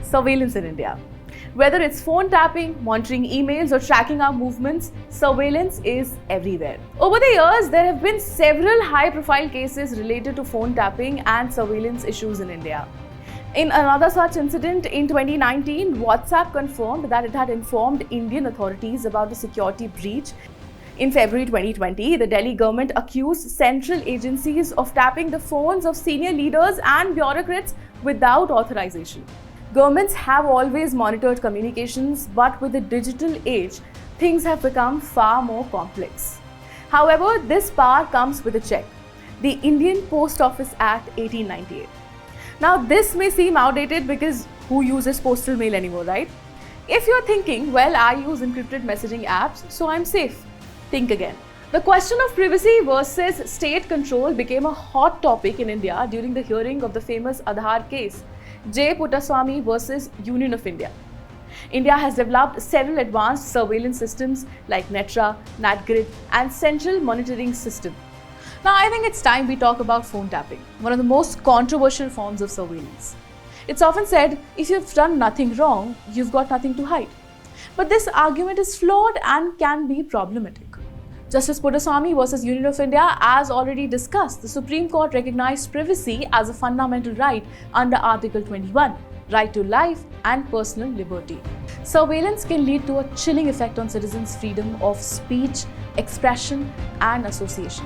surveillance in India. Whether it's phone tapping, monitoring emails, or tracking our movements, surveillance is everywhere. Over the years, there have been several high-profile cases related to phone tapping and surveillance issues in India. In another such incident in 2019, WhatsApp confirmed that it had informed Indian authorities about the security breach. In February 2020, the Delhi government accused central agencies of tapping the phones of senior leaders and bureaucrats without authorization. Governments have always monitored communications, but with the digital age, things have become far more complex. However, this power comes with a check: the Indian Post Office Act 1898. Now, this may seem outdated because who uses postal mail anymore, right? If you're thinking, well, I use encrypted messaging apps, so I'm safe, think again. The question of privacy versus state control became a hot topic in India during the hearing of the famous Aadhaar case, J. Puttaswamy versus Union of India. India has developed several advanced surveillance systems like Netra, NatGrid, and Central Monitoring System. Now, I think it's time we talk about phone tapping, one of the most controversial forms of surveillance. It's often said, if you've done nothing wrong, you've got nothing to hide. But this argument is flawed and can be problematic. Justice Puttaswamy versus Union of India, as already discussed, the Supreme Court recognized privacy as a fundamental right under Article 21, right to life and personal liberty. Surveillance can lead to a chilling effect on citizens' freedom of speech, expression, and association.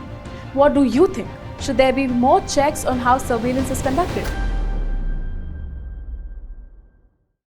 What do you think? Should there be more checks on how surveillance is conducted?